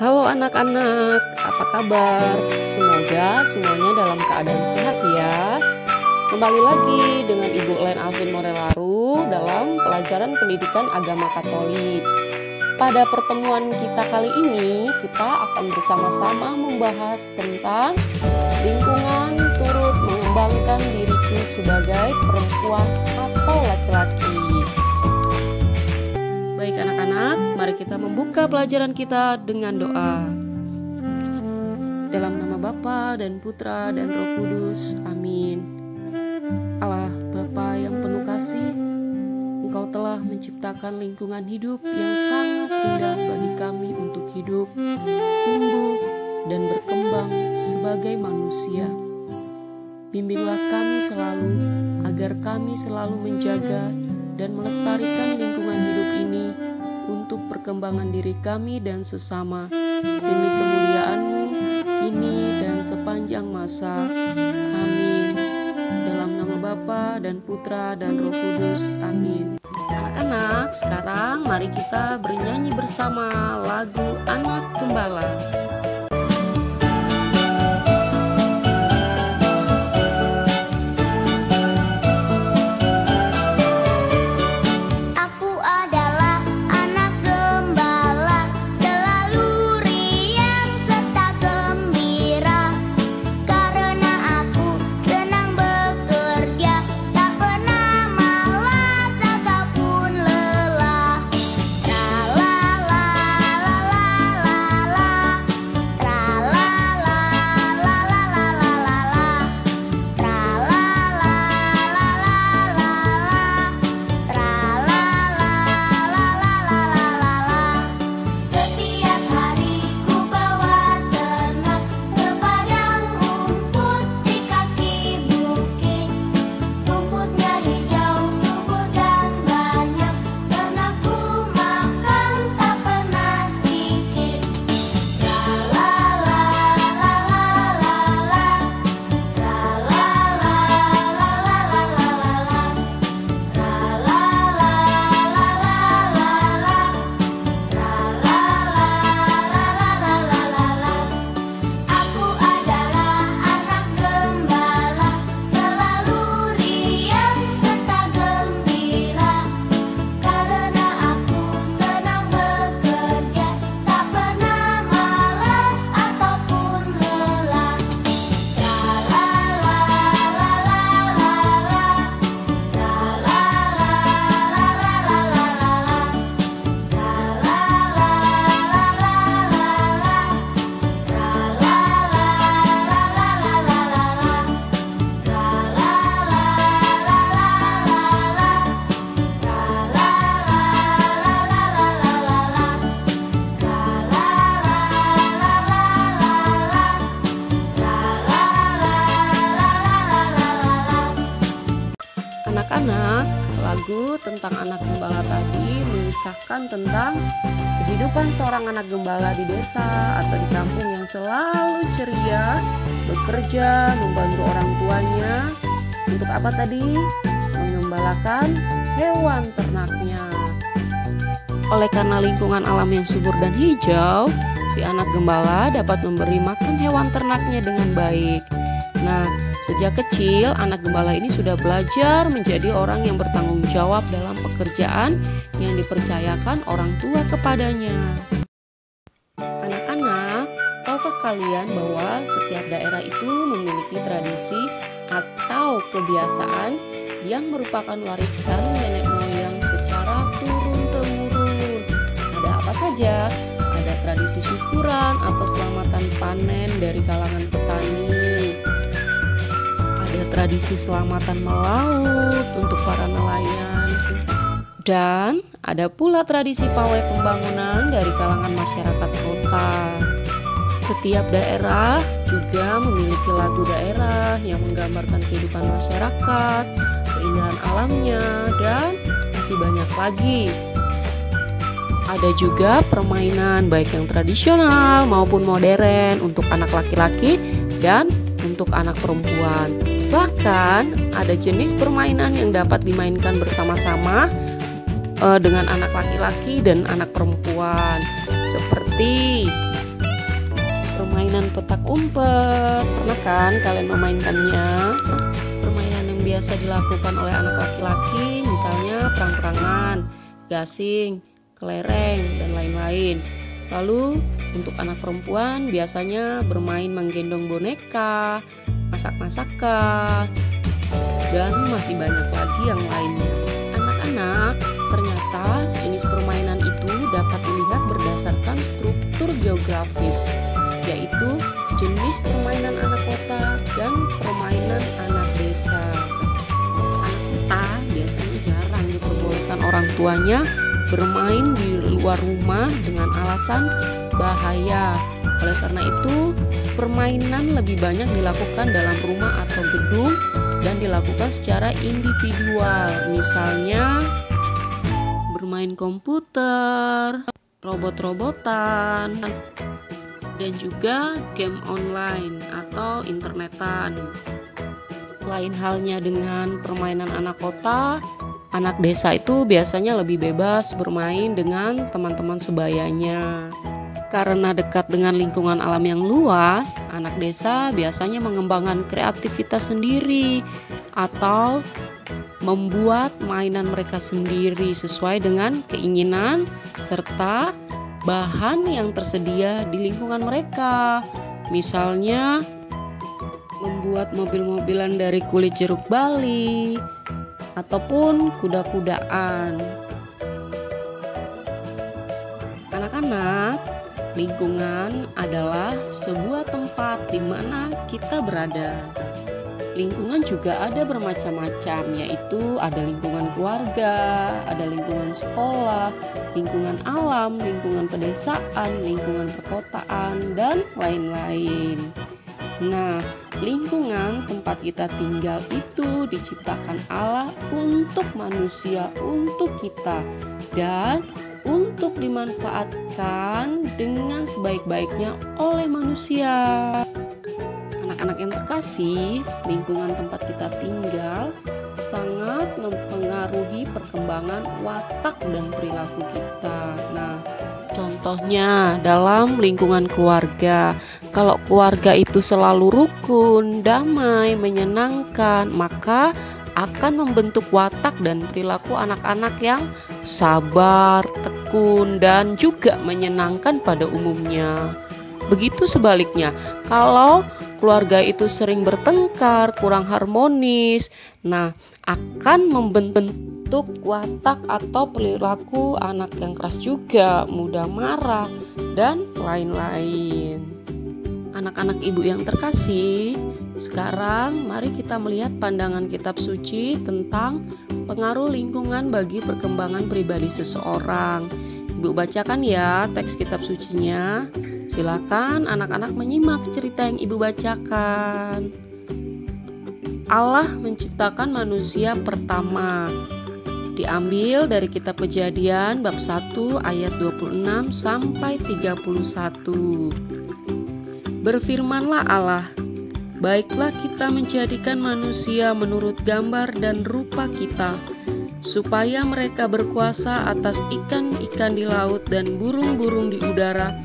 Halo anak-anak, apa kabar? Semoga semuanya dalam keadaan sehat ya. Kembali lagi dengan Ibu Len Alvin Morelaru dalam pelajaran pendidikan agama Katolik. Pada pertemuan kita kali ini, kita akan bersama-sama membahas tentang lingkungan turut mengembangkan diriku sebagai perempuan atau laki-laki. Baik anak-anak, mari kita membuka pelajaran kita dengan doa. Dalam nama Bapa dan Putra dan Roh Kudus, amin. Allah Bapa yang penuh kasih, Engkau telah menciptakan lingkungan hidup yang sangat indah bagi kami untuk hidup, tumbuh, dan berkembang sebagai manusia. Bimbinglah kami selalu agar kami selalu menjaga dan melestarikan lingkungan hidup ini untuk perkembangan diri kami dan sesama demi kemuliaan-Mu kini dan sepanjang masa. Amin. Dalam nama Bapa dan Putra dan Roh Kudus. Amin. Anak-anak, sekarang mari kita bernyanyi bersama lagu Anak Gembala. Anak-anak, lagu tentang anak gembala tadi mengisahkan tentang kehidupan seorang anak gembala di desa atau di kampung yang selalu ceria, bekerja, membantu orang tuanya. Untuk apa tadi? Mengembalakan hewan ternaknya. Oleh karena lingkungan alam yang subur dan hijau, si anak gembala dapat memberi makan hewan ternaknya dengan baik. Nah, sejak kecil anak gembala ini sudah belajar menjadi orang yang bertanggung jawab dalam pekerjaan yang dipercayakan orang tua kepadanya. Anak-anak, tahukah kalian bahwa setiap daerah itu memiliki tradisi atau kebiasaan yang merupakan warisan nenek moyang secara turun-temurun? Ada apa saja? Ada tradisi syukuran atau selamatan panen dari kalangan petani. Ada tradisi selamatan melaut untuk para nelayan. Dan ada pula tradisi pawai pembangunan dari kalangan masyarakat kota. Setiap daerah juga memiliki lagu daerah yang menggambarkan kehidupan masyarakat, keindahan alamnya, dan masih banyak lagi. Ada juga permainan baik yang tradisional maupun modern untuk anak laki-laki dan untuk anak perempuan. Bahkan ada jenis permainan yang dapat dimainkan bersama-sama dengan anak laki-laki dan anak perempuan, seperti permainan petak umpet. Pernah kan kalian memainkannya? Permainan yang biasa dilakukan oleh anak laki-laki misalnya perang-perangan, gasing, kelereng, dan lain-lain. Lalu untuk anak perempuan biasanya bermain menggendong boneka, masak-masakan, dan masih banyak lagi yang lainnya. Anak-anak, ternyata jenis permainan itu dapat dilihat berdasarkan struktur geografis, yaitu jenis permainan anak kota dan permainan anak desa. Anak kota biasanya jarang diperbolehkan orang tuanya bermain di luar rumah dengan alasan bahaya. Oleh karena itu, permainan lebih banyak dilakukan dalam rumah atau gedung dan dilakukan secara individual. Misalnya bermain komputer, robot-robotan, dan juga game online atau internetan. Lain halnya dengan permainan anak kota, anak desa itu biasanya lebih bebas bermain dengan teman-teman sebayanya. Karena dekat dengan lingkungan alam yang luas, anak desa biasanya mengembangkan kreativitas sendiri atau membuat mainan mereka sendiri sesuai dengan keinginan serta bahan yang tersedia di lingkungan mereka. Misalnya membuat mobil-mobilan dari kulit jeruk bali ataupun kuda-kudaan. Anak-anak, lingkungan adalah sebuah tempat di mana kita berada. Lingkungan juga ada bermacam-macam, yaitu ada lingkungan keluarga, ada lingkungan sekolah, lingkungan alam, lingkungan pedesaan, lingkungan perkotaan, dan lain-lain. Nah, lingkungan tempat kita tinggal itu diciptakan Allah untuk manusia, untuk kita, dan untuk dimanfaatkan dengan sebaik-baiknya oleh manusia. Anak-anak yang terkasih, lingkungan tempat kita tinggal sangat mempengaruhi perkembangan watak dan perilaku kita. Nah, contohnya dalam lingkungan keluarga, kalau keluarga itu selalu rukun, damai, menyenangkan, maka akan membentuk watak dan perilaku anak-anak yang sabar, tekun, dan juga menyenangkan pada umumnya. Begitu sebaliknya, kalau keluarga itu sering bertengkar, kurang harmonis, nah akan membentuk watak atau perilaku anak yang keras juga, mudah marah, dan lain-lain. Anak-anak ibu yang terkasih, sekarang mari kita melihat pandangan kitab suci tentang pengaruh lingkungan bagi perkembangan pribadi seseorang. Ibu bacakan ya teks kitab sucinya. Silakan anak-anak menyimak cerita yang ibu bacakan. Allah menciptakan manusia pertama. Diambil dari kitab Kejadian bab 1 ayat 26 sampai 31. Berfirmanlah Allah, baiklah kita menjadikan manusia menurut gambar dan rupa kita, supaya mereka berkuasa atas ikan-ikan di laut dan burung-burung di udara,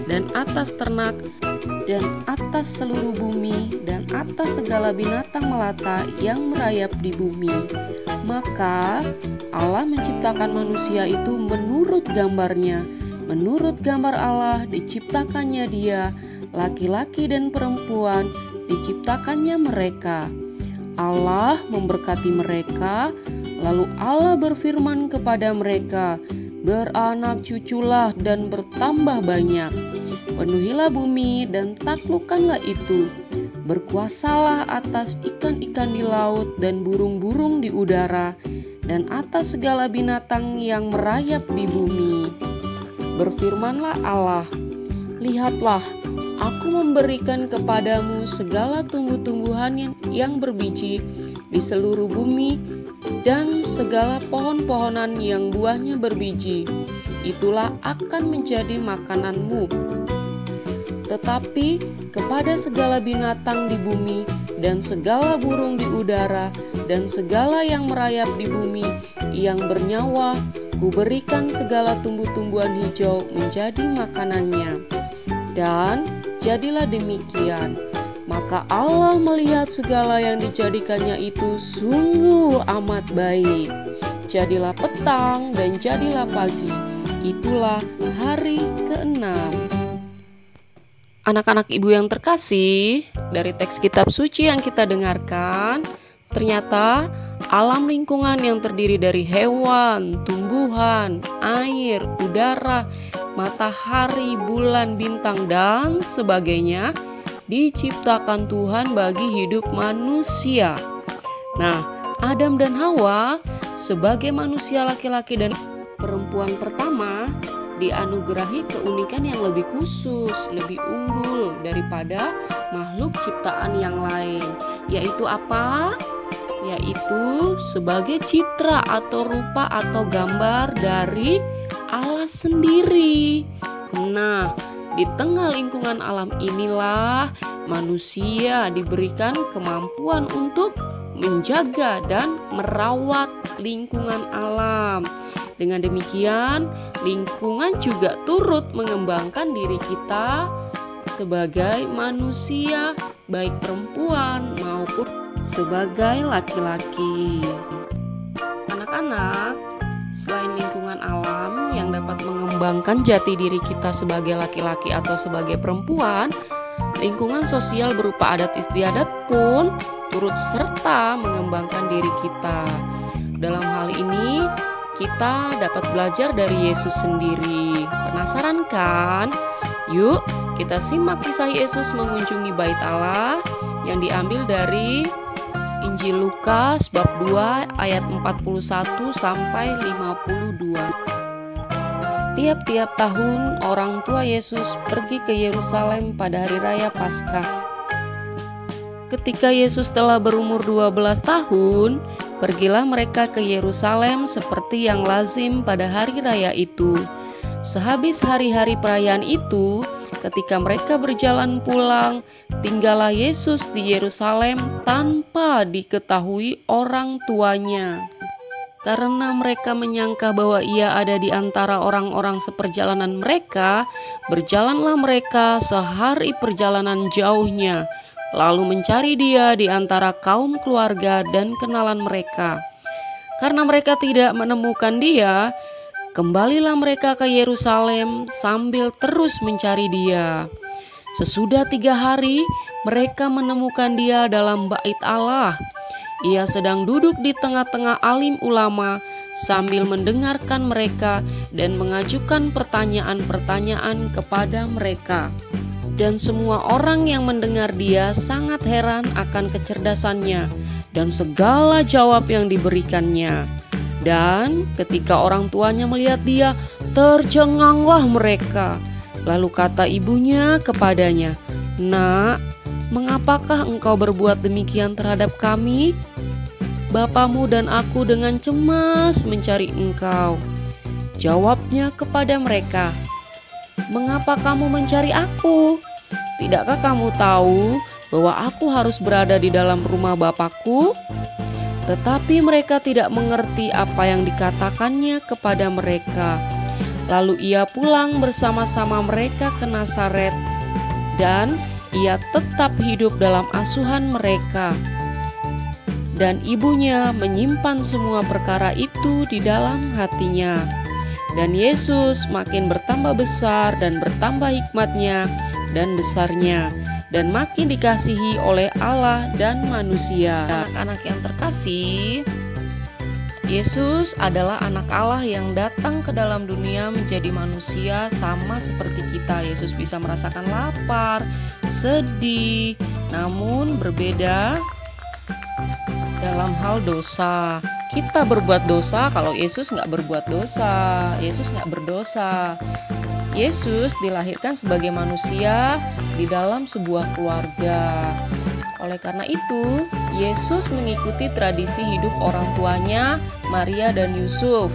dan atas ternak, dan atas seluruh bumi, dan atas segala binatang melata yang merayap di bumi. Maka Allah menciptakan manusia itu menurut gambarnya. Menurut gambar Allah diciptakannya dia, laki-laki dan perempuan diciptakannya mereka. Allah memberkati mereka, lalu Allah berfirman kepada mereka, beranak cuculah dan bertambah banyak. Penuhilah bumi dan taklukkanlah itu. Berkuasalah atas ikan-ikan di laut dan burung-burung di udara, dan atas segala binatang yang merayap di bumi. Berfirmanlah Allah, lihatlah, aku memberikan kepadamu segala tumbuh-tumbuhan yang berbiji di seluruh bumi dan segala pohon-pohonan yang buahnya berbiji. Itulah akan menjadi makananmu. Tetapi kepada segala binatang di bumi dan segala burung di udara dan segala yang merayap di bumi yang bernyawa, kuberikan segala tumbuh-tumbuhan hijau menjadi makanannya. Dan terjadilah demikian. Maka Allah melihat segala yang dijadikannya itu sungguh amat baik. Jadilah petang dan jadilah pagi. Itulah hari ke-6. Anak-anak ibu yang terkasih, dari teks kitab suci yang kita dengarkan, ternyata alam lingkungan yang terdiri dari hewan, tumbuhan, air, udara, matahari, bulan, bintang, dan sebagainya diciptakan Tuhan bagi hidup manusia. Nah, Adam dan Hawa sebagai manusia laki-laki dan perempuan pertama dianugerahi keunikan yang lebih khusus, lebih unggul daripada makhluk ciptaan yang lain. Yaitu apa? Yaitu sebagai citra atau rupa atau gambar dari Allah sendiri. Nah, di tengah lingkungan alam inilah manusia diberikan kemampuan untuk menjaga dan merawat lingkungan alam. Dengan demikian, lingkungan juga turut mengembangkan diri kita sebagai manusia, baik perempuan maupun sebagai laki-laki. Anak-anak, selain lingkungan alam yang dapat mengembangkan jati diri kita sebagai laki-laki atau sebagai perempuan, lingkungan sosial berupa adat istiadat pun turut serta mengembangkan diri kita. Dalam hal ini, kita dapat belajar dari Yesus sendiri. Penasaran kan? Yuk, kita simak kisah Yesus mengunjungi bait Allah yang diambil dari Injil Lukas bab 2 ayat 41 sampai 52. Tiap-tiap tahun orang tua Yesus pergi ke Yerusalem pada hari raya Paskah. Ketika Yesus telah berumur 12 tahun, pergilah mereka ke Yerusalem seperti yang lazim pada hari raya itu. Sehabis hari-hari perayaan itu, ketika mereka berjalan pulang, tinggallah Yesus di Yerusalem tanpa diketahui orang tuanya. Karena mereka menyangka bahwa ia ada di antara orang-orang seperjalanan mereka, berjalanlah mereka sehari perjalanan jauhnya, lalu mencari dia di antara kaum keluarga dan kenalan mereka. Karena mereka tidak menemukan dia, kembalilah mereka ke Yerusalem sambil terus mencari dia. Sesudah 3 hari, mereka menemukan dia dalam bait Allah. Ia sedang duduk di tengah-tengah alim ulama sambil mendengarkan mereka dan mengajukan pertanyaan-pertanyaan kepada mereka. Dan semua orang yang mendengar dia sangat heran akan kecerdasannya dan segala jawab yang diberikannya. Dan ketika orang tuanya melihat dia, tercenganglah mereka. Lalu kata ibunya kepadanya, "Nak, mengapakah engkau berbuat demikian terhadap kami? Bapamu dan aku dengan cemas mencari engkau." Jawabnya kepada mereka, "Mengapa kamu mencari aku? Tidakkah kamu tahu bahwa aku harus berada di dalam rumah Bapakku?" Tetapi mereka tidak mengerti apa yang dikatakannya kepada mereka. Lalu ia pulang bersama-sama mereka ke Nazaret, dan ia tetap hidup dalam asuhan mereka. Dan ibunya menyimpan semua perkara itu di dalam hatinya. Dan Yesus makin bertambah besar dan bertambah hikmatnya dan besarnya, dan makin dikasihi oleh Allah dan manusia. Anak-anak yang terkasih, Yesus adalah anak Allah yang datang ke dalam dunia menjadi manusia sama seperti kita. Yesus bisa merasakan lapar, sedih, namun berbeda dalam hal dosa. Kita berbuat dosa kalau Yesus nggak berbuat dosa. Yesus nggak berdosa. Yesus dilahirkan sebagai manusia di dalam sebuah keluarga. Oleh karena itu, Yesus mengikuti tradisi hidup orang tuanya, Maria dan Yusuf,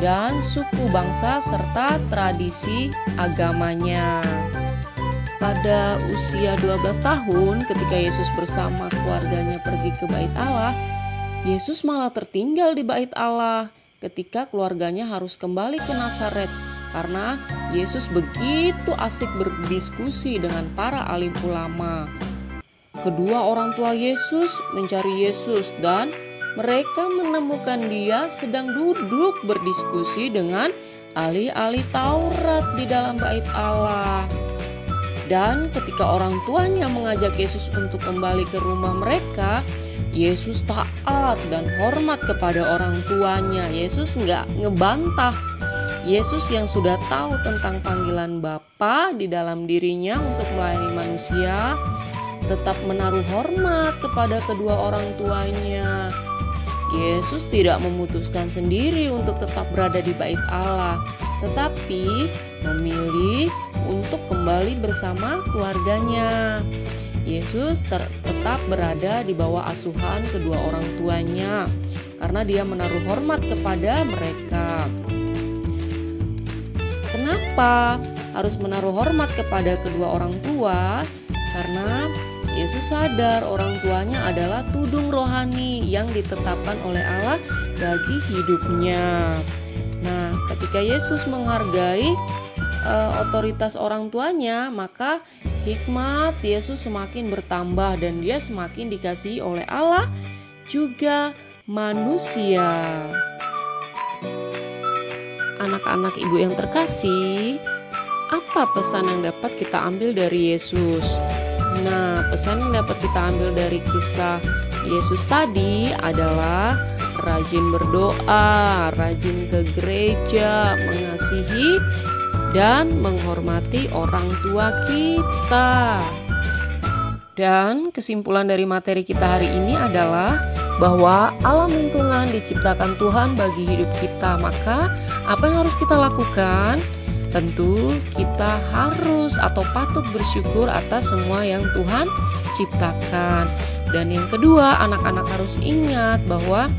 dan suku bangsa serta tradisi agamanya. Pada usia 12 tahun, ketika Yesus bersama keluarganya pergi ke bait Allah, Yesus malah tertinggal di bait Allah ketika keluarganya harus kembali ke Nazaret karena Yesus begitu asik berdiskusi dengan para alim ulama. Kedua orang tua Yesus mencari Yesus dan mereka menemukan dia sedang duduk berdiskusi dengan ahli-ahli Taurat di dalam bait Allah. Dan ketika orang tuanya mengajak Yesus untuk kembali ke rumah mereka, Yesus taat dan hormat kepada orang tuanya. Yesus nggak ngebantah. Yesus yang sudah tahu tentang panggilan Bapa di dalam dirinya untuk melayani manusia, tetap menaruh hormat kepada kedua orang tuanya. Yesus tidak memutuskan sendiri untuk tetap berada di bait Allah, tetapi memilih untuk kembali bersama keluarganya. Yesus tetap berada di bawah asuhan kedua orang tuanya karena dia menaruh hormat kepada mereka. Kenapa harus menaruh hormat kepada kedua orang tua? Karena Yesus sadar orang tuanya adalah tudung rohani yang ditetapkan oleh Allah bagi hidupnya. Nah, ketika Yesus menghargai otoritas orang tuanya, maka hikmat Yesus semakin bertambah dan dia semakin dikasihi oleh Allah juga manusia. Anak-anak ibu yang terkasih, apa pesan yang dapat kita ambil dari Yesus? Nah, pesan yang dapat kita ambil dari kisah Yesus tadi adalah rajin berdoa, rajin ke gereja, mengasihi dan menghormati orang tua kita. Dan kesimpulan dari materi kita hari ini adalah bahwa alam lingkungan diciptakan Tuhan bagi hidup kita. Maka apa yang harus kita lakukan? Tentu kita harus atau patut bersyukur atas semua yang Tuhan ciptakan. Dan yang kedua, anak-anak harus ingat bahwa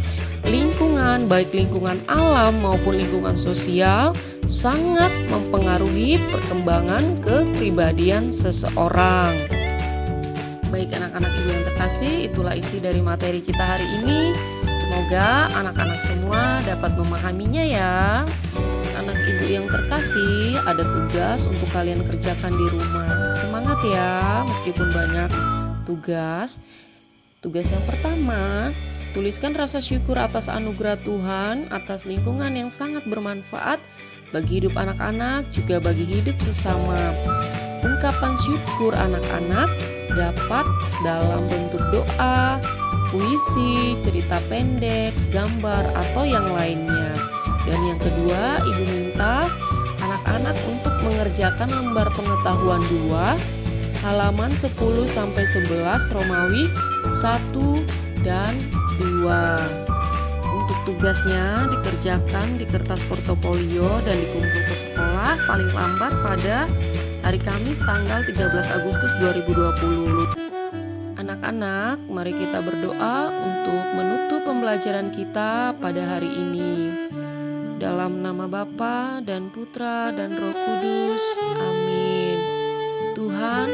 lingkungan, baik lingkungan alam maupun lingkungan sosial, sangat mempengaruhi perkembangan kepribadian seseorang. Baik anak-anak ibu yang terkasih, itulah isi dari materi kita hari ini. Semoga anak-anak semua dapat memahaminya ya. Anak ibu yang terkasih, ada tugas untuk kalian kerjakan di rumah. Semangat ya, meskipun banyak tugas. Tugas yang pertama, tuliskan rasa syukur atas anugerah Tuhan, atas lingkungan yang sangat bermanfaat bagi hidup anak-anak, juga bagi hidup sesama. Ungkapan syukur anak-anak dapat dalam bentuk doa, puisi, cerita pendek, gambar, atau yang lainnya. Dan yang kedua, ibu minta anak-anak untuk mengerjakan lembar pengetahuan 2, halaman 10-11 Romawi 1 dan 2. Untuk tugasnya dikerjakan di kertas portofolio dan dikumpul ke sekolah paling lambat pada hari Kamis tanggal 13 Agustus 2020. Anak-anak, mari kita berdoa untuk menutup pembelajaran kita pada hari ini. Dalam nama Bapa dan Putra dan Roh Kudus. Amin. Tuhan,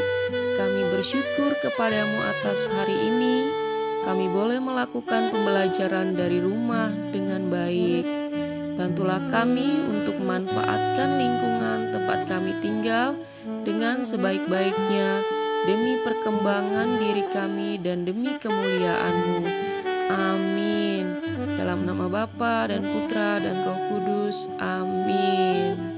kami bersyukur kepadamu atas hari ini. Kami boleh melakukan pembelajaran dari rumah dengan baik. Bantulah kami untuk memanfaatkan lingkungan tempat kami tinggal dengan sebaik-baiknya demi perkembangan diri kami dan demi kemuliaan-Mu. Amin. Dalam nama Bapa dan Putra dan Roh Kudus. Amin.